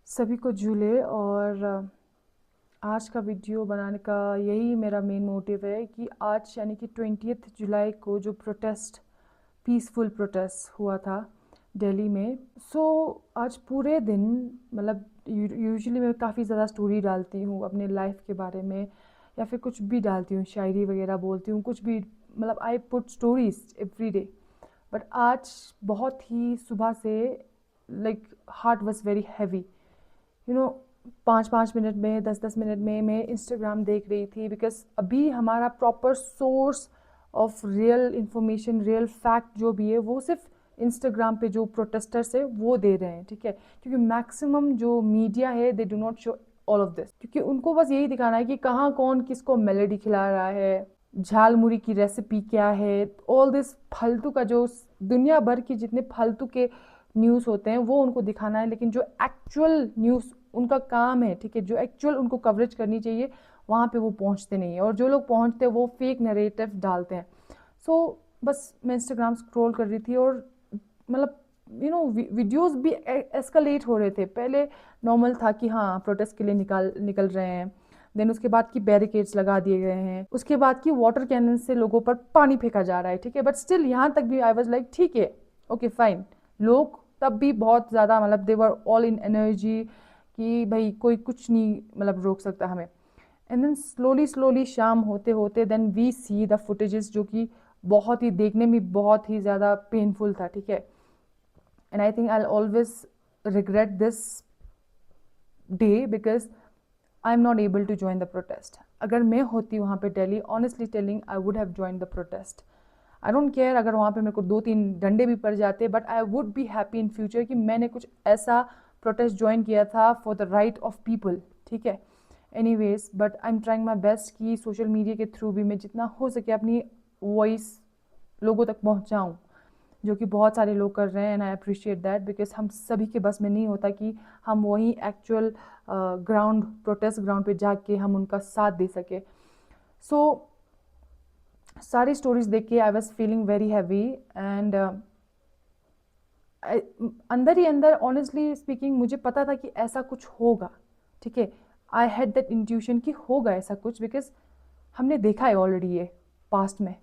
सभी को झूले और आज का वीडियो बनाने का यही मेरा मेन मोटिव है कि आज यानी कि 20th जुलाई को जो प्रोटेस्ट पीसफुल प्रोटेस्ट हुआ था दिल्ली में। आज पूरे दिन मतलब यूजुअली मैं काफ़ी ज़्यादा स्टोरी डालती हूँ अपने लाइफ के बारे में या फिर कुछ भी डालती हूँ, शायरी वगैरह बोलती हूँ, कुछ भी मतलब I put stories every day. But आज बहुत ही सुबह से like heart was very heavy, you know. 5-5 minute में 10-10 मिनट में मैं इंस्टाग्राम देख रही थी बिकॉज अभी हमारा proper source of real information, real fact जो भी है वो सिर्फ इंस्टाग्राम पे जो प्रोटेस्टर्स है वो दे रहे हैं, ठीक है। क्योंकि मैक्सिमम जो मीडिया है they do not show all of this, क्योंकि उनको बस यही दिखाना है कि कहाँ कौन किसको मेलेडी खिला रहा है, झाल मुरी की रेसिपी क्या है, ऑल दिस फालतू का जो दुनिया भर की जितने फालतू के न्यूज़ होते हैं वो उनको दिखाना है। लेकिन जो एक्चुअल न्यूज़ उनका काम है, ठीक है, जो एक्चुअल उनको कवरेज करनी चाहिए वहाँ पे वो पहुँचते नहीं है, और जो लोग पहुँचते हैं वो फेक नरेटिव डालते हैं। बस मैं इंस्टाग्राम स्क्रॉल कर रही थी और मतलब वीडियोस भी एस्केलेट हो रहे थे। पहले नॉर्मल था कि हाँ प्रोटेस्ट के लिए निकाल निकल रहे हैं, देन उसके बाद की बैरिकेड्स लगा दिए गए हैं, उसके बाद की वाटर कैनन से लोगों पर पानी फेंका जा रहा है, ठीक है। बट स्टिल यहाँ तक भी आई वाज लाइक ठीक है, ओके फाइन। लोग तब भी बहुत ज़्यादा मतलब दे वर ऑल इन एनर्जी कि भाई कोई कुछ नहीं मतलब रोक सकता हमें। एंड देन स्लोली स्लोली शाम होते होते then we see the footages जो कि बहुत ही देखने में बहुत ही ज़्यादा पेनफुल था, ठीक है। And I think I always regret this day because I am not able to join the protest. अगर मैं होती वहाँ पे Delhi, honestly telling I would have join the protest. I don't care अगर वहाँ पे मेरे को 2-3 डंडे भी पड़ जाते, but I would be happy in future कि मैंने कुछ ऐसा प्रोटेस्ट ज्वाइन किया था for the right of people, ठीक है। Anyways but I am trying my best कि सोशल मीडिया के थ्रू भी मैं जितना हो सके अपनी वॉइस लोगों तक पहुँचाऊँ, जो कि बहुत सारे लोग कर रहे हैं। And I appreciate that because हम सभी के बस में नहीं होता कि हम वहीं एक्चुअल ग्राउंड प्रोटेस्ट ग्राउंड पे जाके हम उनका साथ दे सके। सो सारी स्टोरीज देख के I was feeling very heavy and अंदर ही अंदर ऑनेस्टली स्पीकिंग मुझे पता था कि ऐसा कुछ होगा, ठीक है। आई हैड दैट इंट्यूशन कि होगा ऐसा कुछ बिकॉज हमने देखा है ऑलरेडी ये पास्ट में।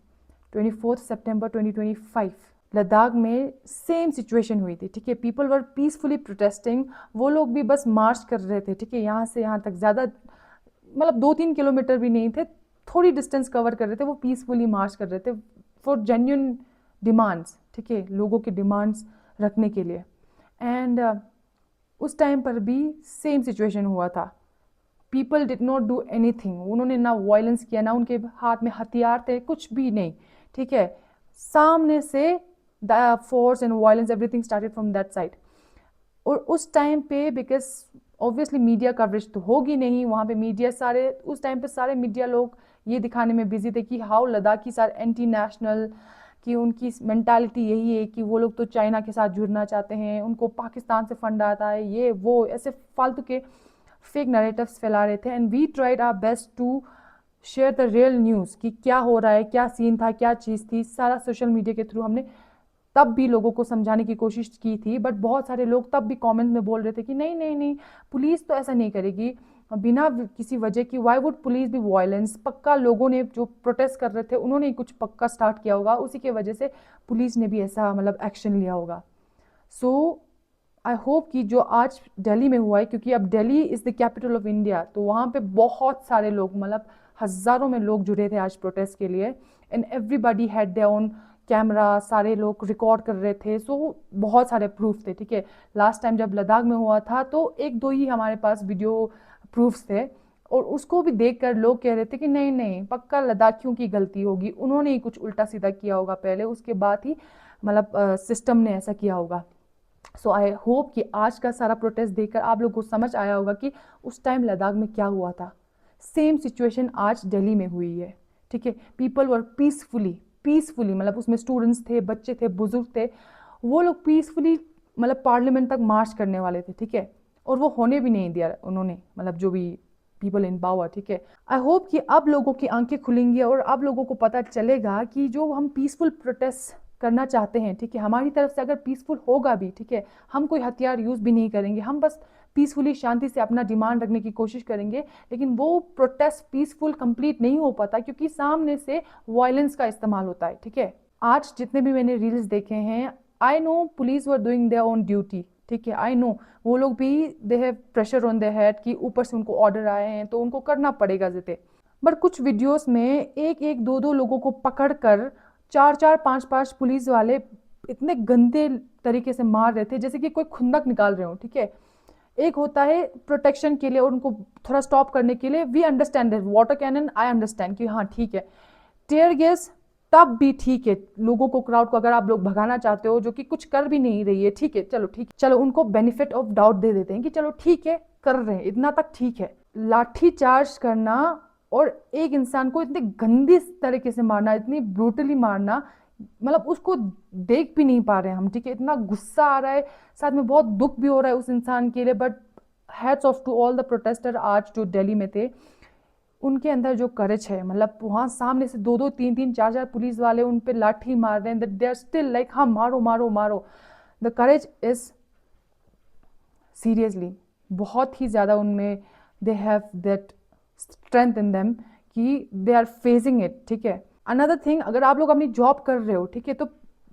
24 सितंबर 2025 लद्दाख में सेम सिचुएशन हुई थी, ठीक है। पीपल वर पीसफुली प्रोटेस्टिंग, वो लोग भी बस मार्च कर रहे थे, ठीक है। यहाँ से यहाँ तक ज़्यादा मतलब 2-3 किलोमीटर भी नहीं थे, थोड़ी डिस्टेंस कवर कर रहे थे, वो पीसफुली मार्च कर रहे थे फॉर जेन्यून डिमांड्स, ठीक है, लोगों के डिमांड्स रखने के लिए। एंड उस टाइम पर भी सेम सिचुएशन हुआ था। People did not do anything, उन्होंने ना वायलेंस किया, ना उनके हाथ में हथियार थे, कुछ भी नहीं, ठीक है। सामने से the force and violence everything started from that side. और उस टाइम पे बिकॉज ऑब्वियसली मीडिया कवरेज तो होगी नहीं वहाँ पे, मीडिया सारे उस टाइम पे सारे मीडिया लोग ये दिखाने में बिजी थे कि हाउ लद्दाखी सारे एंटी नेशनल, कि उनकी मेंटालिटी यही है कि वो लोग तो चाइना के साथ जुड़ना चाहते हैं, उनको पाकिस्तान से फंड आता है, ये वो ऐसे फालतू के फेक नरेटिव्स फैला रहे थे। And we tried our best to share the real news कि क्या हो रहा है, क्या सीन था, क्या चीज़ थी, सारा सोशल मीडिया के थ्रू हमने तब भी लोगों को समझाने की कोशिश की थी। बट बहुत सारे लोग तब भी कमेंट में बोल रहे थे कि नहीं नहीं नहीं, पुलिस तो ऐसा नहीं करेगी बिना किसी वजह की, वाई वुड पुलिस भी वायलेंस, पक्का लोगों ने जो प्रोटेस्ट कर रहे थे उन्होंने ही कुछ पक्का स्टार्ट किया होगा, उसी के वजह से पुलिस ने भी ऐसा मतलब एक्शन लिया होगा। सो आई होप कि जो आज दिल्ली में हुआ है, क्योंकि अब Delhi is the capital of India, तो वहाँ पे बहुत सारे लोग मतलब हज़ारों में लोग जुड़े थे आज प्रोटेस्ट के लिए। And everybody had their own camera, सारे लोग रिकॉर्ड कर रहे थे। सो बहुत सारे प्रूफ थे, ठीक है। लास्ट टाइम जब लद्दाख में हुआ था तो 1-2 ही हमारे पास वीडियो प्रूफ्स थे, और उसको भी देखकर लोग कह रहे थे कि नहीं नहीं पक्का लद्दाखियों की गलती होगी, उन्होंने ही कुछ उल्टा सीधा किया होगा पहले, उसके बाद ही मतलब सिस्टम ने ऐसा किया होगा। सो आई होप कि आज का सारा प्रोटेस्ट देखकर आप लोग को समझ आया होगा कि उस टाइम लद्दाख में क्या हुआ था। सेम सिचुएशन आज दिल्ली में हुई है, ठीक है। पीपल वर पीसफुली पीसफुली मतलब उसमें स्टूडेंट्स थे, बच्चे थे, बुजुर्ग थे, वो लोग पीसफुली मतलब पार्लियामेंट तक मार्च करने वाले थे, ठीक है। और वो होने भी नहीं दिया उन्होंने, मतलब जो भी पीपल इन पावर, ठीक है। आई होप कि अब लोगों की आंखें खुलेंगी और अब लोगों को पता चलेगा कि जो हम पीसफुल प्रोटेस्ट करना चाहते हैं, ठीक है, हमारी तरफ से अगर पीसफुल होगा भी, ठीक है, हम कोई हथियार यूज़ भी नहीं करेंगे, हम बस पीसफुली शांति से अपना डिमांड रखने की कोशिश करेंगे, लेकिन वो प्रोटेस्ट पीसफुल कंप्लीट नहीं हो पाता क्योंकि सामने से वायलेंस का इस्तेमाल होता है। ठीक है, आज जितने भी मैंने रील्स देखे हैं, I know police were doing their own duty. ठीक है, आई नो वो लोग भी they have pressure on their head कि ऊपर से उनको ऑर्डर आए हैं तो उनको करना पड़ेगा जिते। बट कुछ वीडियोस में एक एक दो दो लोगों को पकड़कर चार चार पांच पांच पुलिस वाले इतने गंदे तरीके से मार रहे थे जैसे कि कोई खुंदक निकाल रहे हो। ठीक है, एक होता है प्रोटेक्शन के लिए और उनको थोड़ा स्टॉप करने के लिए, we understand water cannon, I understand कि हाँ ठीक है। टीयर गैस तब भी ठीक है, लोगों को, क्राउड को अगर आप लोग भगाना चाहते हो जो कि कुछ कर भी नहीं रही है, ठीक है, चलो ठीक, चलो उनको बेनिफिट ऑफ डाउट दे देते हैं कि चलो ठीक है कर रहे हैं, इतना तक ठीक है। लाठी चार्ज करना और एक इंसान को इतने गंदी तरीके से मारना, इतनी ब्रूटली मारना, मतलब उसको देख भी नहीं पा रहे हैं हम। ठीक है, इतना गुस्सा आ रहा है, साथ में बहुत दुख भी हो रहा है उस इंसान के लिए। But hats off to all the protester आज जो दिल्ली में थे, उनके अंदर जो करेज है, मतलब वहाँ सामने से दो दो तीन तीन चार चार पुलिस वाले उन पे लाठी मार रहे हैं, दे आर स्टिल लाइक हाँ मारो मारो मारो। द करेज इज सीरियसली बहुत ही ज़्यादा उनमें, they have that strength in them कि दे आर फेसिंग इट। ठीक है, अनदर थिंग, अगर आप लोग अपनी जॉब कर रहे हो, ठीक है, तो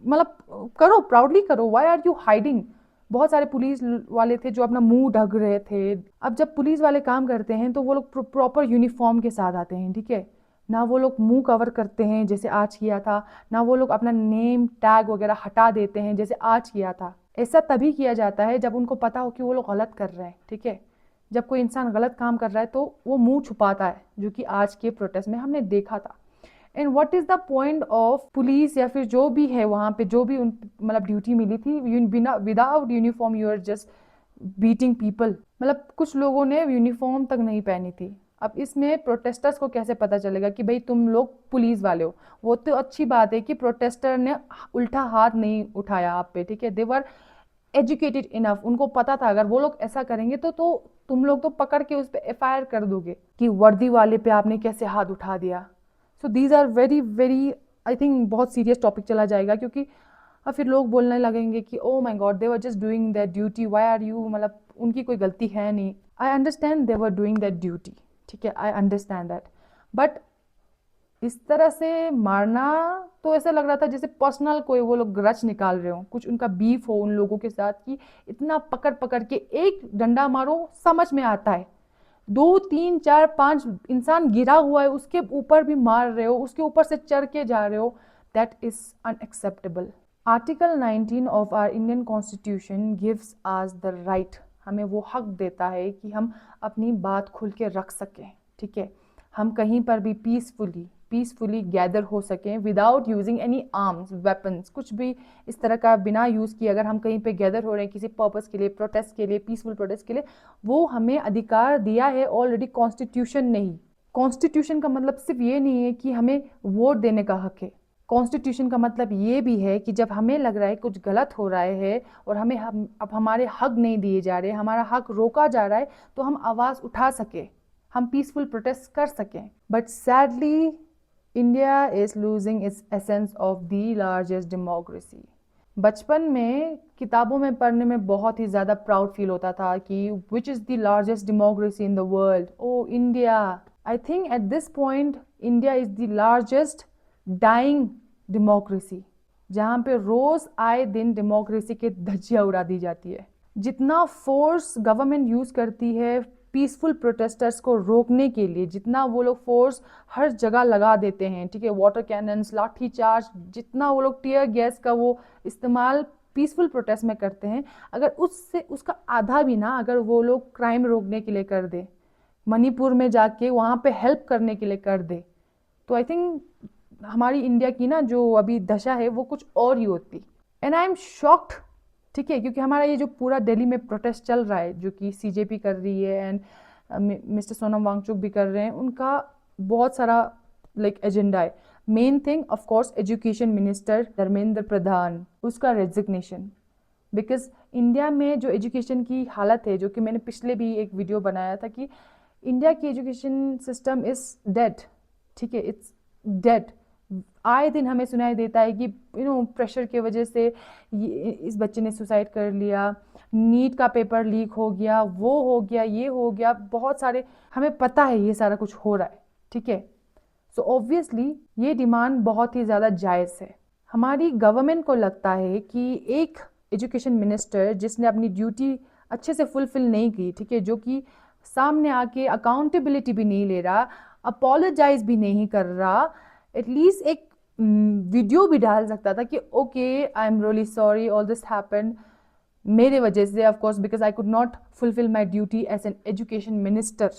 मतलब करो, प्राउडली करो, व्हाई आर यू हाइडिंग। बहुत सारे पुलिस वाले थे जो अपना मुंह ढक रहे थे। अब जब पुलिस वाले काम करते हैं तो वो लोग प्रॉपर यूनिफॉर्म के साथ आते हैं। ठीक है, ना वो लोग मुंह कवर करते हैं जैसे आज किया था, ना वो लोग अपना नेम टैग वगैरह हटा देते हैं जैसे आज किया था। ऐसा तभी किया जाता है जब उनको पता हो कि वो लोग गलत कर रहे हैं। ठीक है, जब कोई इंसान गलत काम कर रहा है तो वो मुंह छुपाता है, जो कि आज के प्रोटेस्ट में हमने देखा था। And what is the point of police या फिर जो भी है वहाँ पे, जो भी उन मतलब ड्यूटी मिली थी, बिना without uniform you are just beating people. मतलब कुछ लोगों ने यूनिफॉर्म तक नहीं पहनी थी। अब इसमें प्रोटेस्टर्स को कैसे पता चलेगा कि भाई तुम लोग पुलिस वाले हो। वो तो अच्छी बात है कि प्रोटेस्टर ने उल्टा हाथ नहीं उठाया आप पे। ठीक है, दे वर एजुकेटेड इनफ, उनको पता था अगर वो लोग ऐसा करेंगे तो तुम लोग तो पकड़ के उस पर FIR कर दोगे कि वर्दी वाले पे आपने कैसे हाथ उठा दिया। So these are very very, I think बहुत सीरियस टॉपिक चला जाएगा, क्योंकि और फिर लोग बोलने लगेंगे कि oh my God, they were just doing that duty, why are you, मतलब उनकी कोई गलती है नहीं। I understand they were doing that duty, ठीक है, आई अंडरस्टैंड दैट, बट इस तरह से मारना तो ऐसा लग रहा था जैसे पर्सनल कोई वो लोग ग्रज निकाल रहे हो, कुछ उनका बीफ हो उन लोगों के साथ कि इतना पकड़ पकड़ के एक डंडा मारो, समझ में आता है, दो तीन चार पांच इंसान गिरा हुआ है उसके ऊपर भी मार रहे हो, उसके ऊपर से चढ़ के जा रहे हो, that is unacceptable. Article 19 of our Indian constitution gives us the right, हमें वो हक देता है कि हम अपनी बात खुल के रख सकें। ठीक है, हम कहीं पर भी पीसफुली गैदर हो सकें without using any arms weapons, कुछ भी इस तरह का बिना यूज़ किए अगर हम कहीं पे गैदर हो रहे हैं किसी पर्पस के लिए, प्रोटेस्ट के लिए, पीसफुल प्रोटेस्ट के लिए, वो हमें अधिकार दिया है ऑलरेडी कॉन्स्टिट्यूशन ने ही। कॉन्स्टिट्यूशन का मतलब सिर्फ ये नहीं है कि हमें वोट देने का हक है, कॉन्स्टिट्यूशन का मतलब ये भी है कि जब हमें लग रहा है कुछ गलत हो रहा है और अब हमारे हक नहीं दिए जा रहे, हमारा हक रोका जा रहा है, तो हम आवाज़ उठा सके, हम पीसफुल प्रोटेस्ट कर सकें। But sadly India is losing its essence of the largest democracy. बचपन में किताबों में पढ़ने में बहुत ही ज़्यादा प्राउड फील होता था कि which is the largest democracy in the world, oh India. I think at this point India is the largest dying democracy, जहाँ पे रोज़ आए दिन डेमोक्रेसी के धज्जियाँ उड़ा दी जाती है। जितना फोर्स गवर्नमेंट यूज़ करती है पीसफुल प्रोटेस्टर्स को रोकने के लिए, जितना वो लोग फोर्स हर जगह लगा देते हैं, ठीक है, वाटर कैनन्स, लाठी चार्ज, जितना वो लोग टीयर गैस का वो इस्तेमाल पीसफुल प्रोटेस्ट में करते हैं, अगर उससे उसका आधा भी ना अगर वो लोग क्राइम रोकने के लिए कर दे, मणिपुर में जाके वहाँ पे हेल्प करने के लिए कर दे, तो आई थिंक हमारी इंडिया की ना जो अभी दशा है वो कुछ और ही होती। एंड आई एम शॉक्ड, ठीक है, क्योंकि हमारा ये जो पूरा दिल्ली में प्रोटेस्ट चल रहा है जो कि CJP कर रही है एंड मिस्टर सोनम वांगचुक भी कर रहे हैं, उनका बहुत सारा एजेंडा है। Main thing of course education minister Dharmendra Pradhan, उसका रेजिग्नेशन, बिकॉज इंडिया में जो एजुकेशन की हालत है, जो कि मैंने पिछले भी एक वीडियो बनाया था कि इंडिया की एजुकेशन सिस्टम इज डेड, ठीक है, इट्स डेड। आए दिन हमें सुनाई देता है कि प्रेशर की वजह से इस बच्चे ने सुसाइड कर लिया, नीट का पेपर लीक हो गया, वो हो गया, ये हो गया, बहुत सारे हमें पता है ये सारा कुछ हो रहा है, ठीक है। सो ऑब्वियसली ये डिमांड बहुत ही ज़्यादा जायज़ है। हमारी गवर्नमेंट को लगता है कि एक एजुकेशन मिनिस्टर जिसने अपनी ड्यूटी अच्छे से फुलफिल नहीं की, ठीक है, जो कि सामने आके अकाउंटेबिलिटी भी नहीं ले रहा, अपोलोजाइज भी नहीं कर रहा, एटलीस्ट एक वीडियो भी डाल सकता था कि okay I am really sorry all this happened मेरे वजह से, of course because I could not fulfil my duty as an education minister.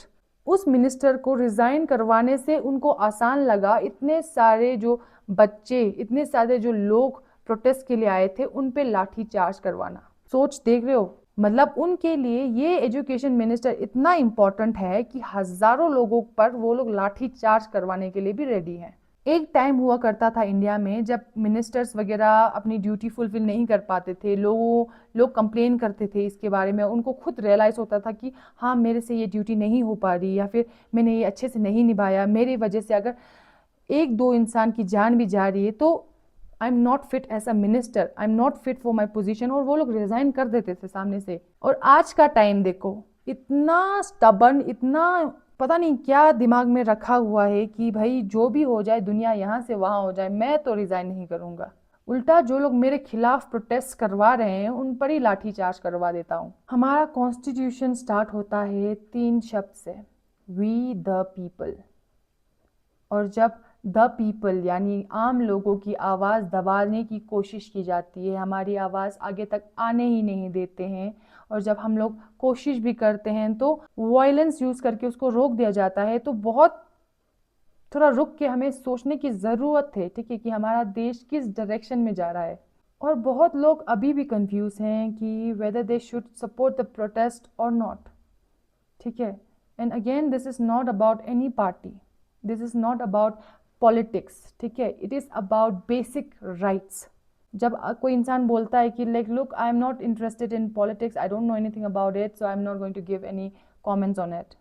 उस मिनिस्टर को रिजाइन करवाने से उनको आसान लगा इतने सारे जो बच्चे, इतने सारे जो लोग प्रोटेस्ट के लिए आए थे उन पे लाठी चार्ज करवाना। सोच देख रहे हो, मतलब उनके लिए ये एजुकेशन मिनिस्टर इतना इंपॉर्टेंट है कि हजारों लोगों पर वो लोग लाठी चार्ज करवाने के लिए भी रेडी हैं। एक टाइम हुआ करता था इंडिया में जब मिनिस्टर्स वगैरह अपनी ड्यूटी फुलफिल नहीं कर पाते थे, लोग कंप्लेन करते थे इसके बारे में, उनको खुद रियलाइज़ होता था कि हाँ मेरे से ये ड्यूटी नहीं हो पा रही, या फिर मैंने ये अच्छे से नहीं निभाया, मेरी वजह से अगर एक दो इंसान की जान भी जा रही है तो I am not fit as a minister, I am not fit for my position, और वो लोग रिजाइन कर देते थे सामने से। और आज का टाइम देखो, इतना स्टबर्न, इतना पता नहीं क्या दिमाग में रखा हुआ है कि भाई जो भी हो जाए, दुनिया यहाँ से वहाँ हो जाए, मैं तो रिजाइन नहीं करूंगा। उल्टा जो लोग मेरे खिलाफ प्रोटेस्ट करवा रहे हैं उन पर ही लाठी चार्ज करवा देता हूँ। हमारा कॉन्स्टिट्यूशन स्टार्ट होता है 3 शब्द से, वी द पीपल। और जब द पीपल यानी आम लोगों की आवाज़ दबाने की कोशिश की जाती है, हमारी आवाज़ आगे तक आने ही नहीं देते हैं, और जब हम लोग कोशिश भी करते हैं तो वायलेंस यूज़ करके उसको रोक दिया जाता है, तो बहुत थोड़ा रुक के हमें सोचने की ज़रूरत है, ठीक है, कि हमारा देश किस डायरेक्शन में जा रहा है। और बहुत लोग अभी भी कंफ्यूज हैं कि whether they should support the protest और नॉट, ठीक है। And again this is not about any party, this is not about politics, ठीक है, it is about basic rights. जब कोई इंसान बोलता है कि like look I am not interested in politics, I don't know anything about it, so I am not going to give any comments on it.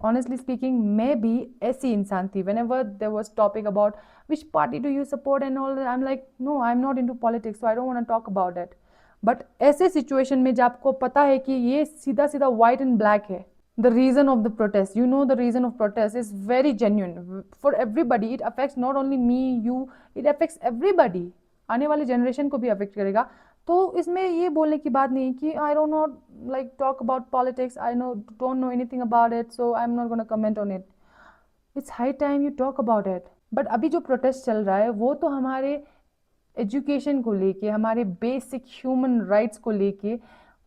Honestly speaking मैं भी ऐसी इंसान थी, whenever there was topic about which party do you support and all, I am like no I am not into politics, so I don't want to talk about it. But ऐसे situation में जब आपको पता है कि ये सीधा सीधा व्हाइट एंड ब्लैक है, the reason of the protest, you know, the reason of protest is very genuine for everybody, it affects not only me, you, it affects everybody, आने वाले जनरेशन को भी अफेक्ट करेगा। तो इसमें ये बोलने की बात नहीं कि आई don't know like talk about politics, I know don't know anything about it, so I am not gonna comment on it. It's high time you talk about it. But अभी जो प्रोटेस्ट चल रहा है वो तो हमारे एजुकेशन को लेके, हमारे बेसिक ह्यूमन राइट्स को लेके,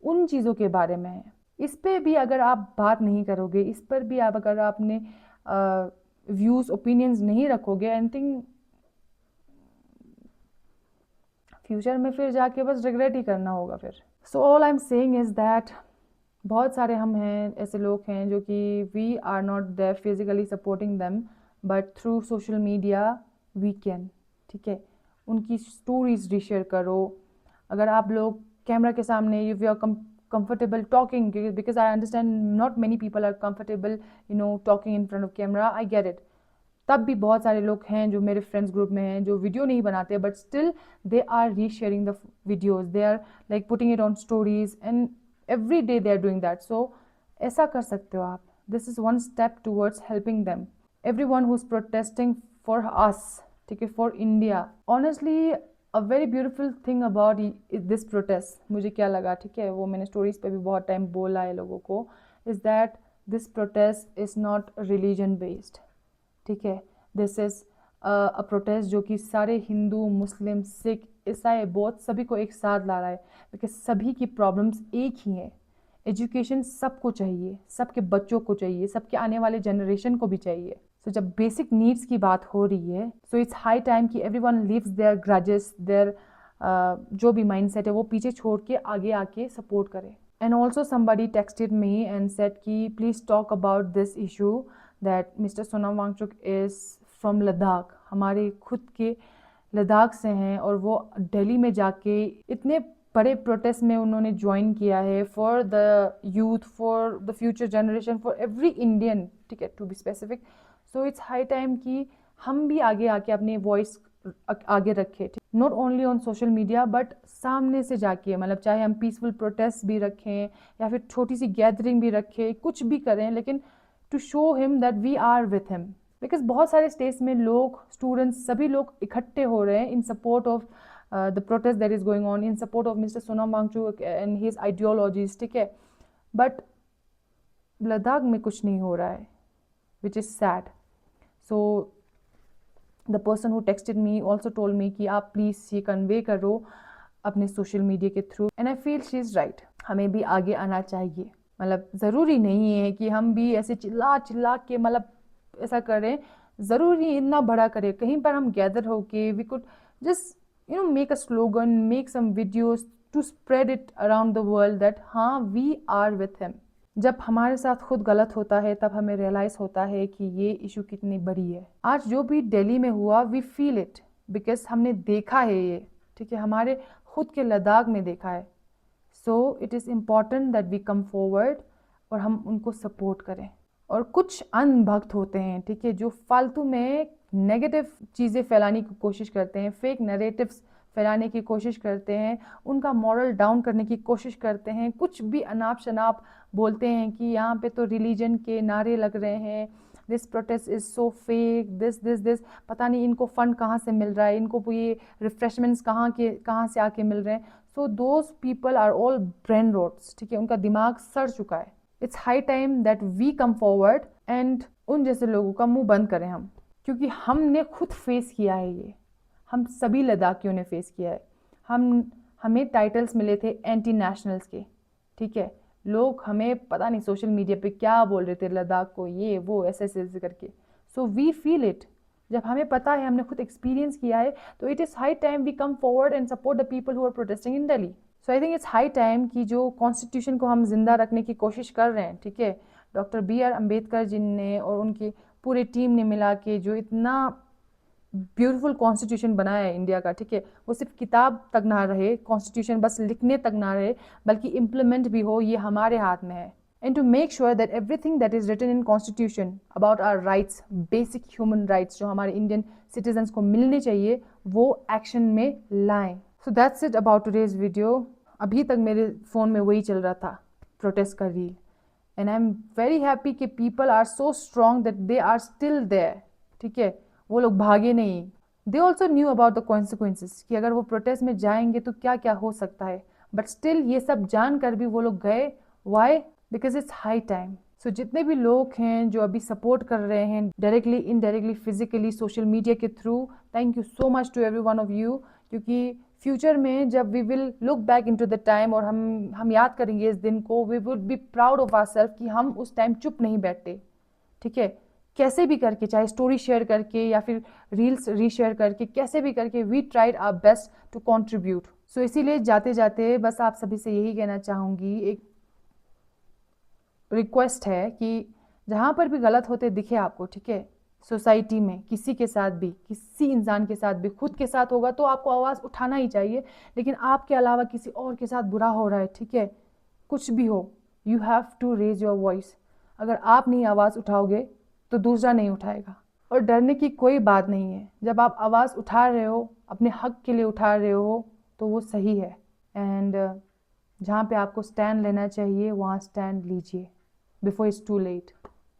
उन चीज़ों के बारे में है। इस पे भी अगर आप बात नहीं करोगे, इस पर भी आप अगर आपने व्यूज़ ओपिनियंस नहीं रखोगे, आई थिंक फ्यूचर में फिर जाके बस रिग्रेट ही करना होगा फिर। So all I am saying is that बहुत सारे हम हैं, ऐसे लोग हैं जो कि we are not there physically supporting them, but through social media we can, ठीक है। उनकी स्टोरीज रीशेयर करो। अगर आप लोग कैमरा के सामने you are comfortable talking, because I understand not many people are comfortable, you know, talking in front of camera, I get it। तब भी बहुत सारे लोग हैं जो मेरे फ्रेंड्स ग्रुप में हैं जो वीडियो नहीं बनाते, but still they are resharing the videos, they are like putting it on stories, and every day they are doing that. So ऐसा कर सकते हो आप, this is one step towards helping them, every one who is protesting for us, ठीक है, for India. Honestly a very beautiful thing about this protest, मुझे क्या लगा, ठीक है, वो मैंने स्टोरीज पे भी बहुत टाइम बोला है लोगों को, is that this protest is not religion based, ठीक है। दिस इज़ अ प्रोटेस्ट जो कि सारे हिंदू, मुस्लिम, सिख, ईसाई, बौद्ध सभी को एक साथ ला रहा है, बिकॉज सभी की प्रॉब्लम्स एक ही हैं। एजुकेशन सबको चाहिए, सबके बच्चों को चाहिए, सबके आने वाले जनरेशन को भी चाहिए। सो जब बेसिक नीड्स की बात हो रही है, सो इट्स हाई टाइम कि everyone leaves their grudges, their जो भी माइंडसेट है वो पीछे छोड़ के आगे आके सपोर्ट करे। And also somebody texted me and said कि please talk about this issue that mister Sonam Wangchuk is from Ladakh, हमारे खुद के लद्दाख से हैं, और वो दिल्ली में जाके इतने बड़े प्रोटेस्ट में उन्होंने ज्वाइन किया है for the youth, for the future generation, for every Indian, ठीक है, to be specific. So it's high time कि हम भी आगे आके अपनी वॉइस आगे रखें, not only on social media but सामने से जाके, मतलब चाहे हम पीसफुल प्रोटेस्ट भी रखें या फिर छोटी सी गैदरिंग भी रखें, कुछ भी करें, लेकिन to show him that we are with him. Because बहुत सारे स्टेट्स में लोग, स्टूडेंट्स, सभी लोग इकट्ठे हो रहे हैं in support of the protest that is going on, in support of mister Sonam Wangchuk and his ideologies, ठीक है। बट लद्दाख में कुछ नहीं हो रहा है, which is sad. So the person who texted me also told me कि आप प्लीज़ ये कन्वे करो अपने सोशल मीडिया के through, and I feel she is right. हमें भी आगे आना चाहिए, मतलब ज़रूरी नहीं है कि हम भी ऐसे चिल्ला चिल्ला के मतलब ऐसा करें, ज़रूरी इतना बड़ा करें, कहीं पर हम गैदर होके we could just make a slogan, make some videos to spread it around the world that हाँ वी आर विथ हिम। जब हमारे साथ खुद गलत होता है तब हमें रियलाइज़ होता है कि ये इशू कितनी बड़ी है। आज जो भी दिल्ली में हुआ, वी फील इट बिकॉज हमने देखा है ये, ठीक है, हमारे खुद के लद्दाख में देखा है। So it is important that we come forward और हम उनको सपोर्ट करें। और कुछ अंधभक्त होते हैं, ठीक है, जो फालतू में नेगेटिव चीज़ें फैलाने की कोशिश करते हैं, फेक नैरेटिव्स फैलाने की कोशिश करते हैं, उनका मॉरल डाउन करने की कोशिश करते हैं, कुछ भी अनाप शनाप बोलते हैं कि यहाँ पे तो रिलीजन के नारे लग रहे हैं, this protest is so fake, this पता नहीं इनको फ़ंड कहाँ से मिल रहा है, इनको ये रिफ्रेशमेंट्स कहाँ से आके मिल रहे हैं। So those people are all brain rots, ठीक है, उनका दिमाग सड़ चुका है। It's high time that we come forward and उन जैसे लोगों का मुंह बंद करें हम, क्योंकि हमने खुद फेस किया है ये, हम सभी लद्दाखियों ने फेस किया है। हमें टाइटल्स मिले थे एंटी नेशनल्स के, ठीक है, लोग हमें पता नहीं सोशल मीडिया पे क्या बोल रहे थे लद्दाख को, ये वो ऐसे ऐसे करके। सो वी फील इट, जब हमें पता है, हमने खुद एक्सपीरियंस किया है, तो it is high time we come forward and support the people who are protesting in Delhi. So I think it's high time कि जो कॉन्स्टिट्यूशन को हम जिंदा रखने की कोशिश कर रहे हैं, ठीक है, डॉक्टर BR अम्बेडकर जी ने और उनकी पूरी टीम ने मिला के जो इतना ब्यूटीफुल कॉन्स्टिट्यूशन बनाया है इंडिया का, ठीक है, वो सिर्फ किताब तक ना रहे, कॉन्स्टिट्यूशन बस लिखने तक ना रहे, बल्कि इम्प्लीमेंट भी हो, ये हमारे हाथ में है। And to make sure that everything that is written in constitution about our rights, basic human rights जो हमारे इंडियन सिटीजन्स को मिलने चाहिए, वो एक्शन में लाएं। So that's it about today's video. अभी तक मेरे फ़ोन में वही चल रहा था, प्रोटेस्ट का reel, and I am very happy कि people are so strong that they are still there, ठीक है, वो लोग भागे नहीं। They also knew about the consequences कि अगर वो प्रोटेस्ट में जाएंगे तो क्या क्या हो सकता है, बट स्टिल ये सब जान कर भी वो लोग गए। Why? Because it's high time. So जितने भी लोग हैं जो अभी सपोर्ट कर रहे हैं directly, indirectly, physically, social media के through, thank you so much to every one of you. क्योंकि फ्यूचर में जब we will look back into the time और हम याद करेंगे इस दिन को, we would be proud of our self कि हम उस टाइम चुप नहीं बैठते, ठीक है, कैसे भी करके, चाहे स्टोरी शेयर करके या फिर रील्स रीशेयर करके, कैसे भी करके we tried our best to contribute. So इसीलिए जाते जाते बस आप सभी से यही कहना चाहूँगी, एक रिक्वेस्ट है कि जहाँ पर भी गलत होते दिखे आपको, ठीक है, सोसाइटी में किसी के साथ भी, किसी इंसान के साथ भी, खुद के साथ होगा तो आपको आवाज़ उठाना ही चाहिए, लेकिन आपके अलावा किसी और के साथ बुरा हो रहा है, ठीक है, कुछ भी हो, you have to raise your voice. अगर आप नहीं आवाज़ उठाओगे तो दूसरा नहीं उठाएगा। और डरने की कोई बात नहीं है, जब आप आवाज़ उठा रहे हो, अपने हक के लिए उठा रहे हो, तो वो सही है। एंड जहाँ पे आपको स्टैंड लेना चाहिए वहाँ स्टैंड लीजिए बिफोर इट्स टू लेट।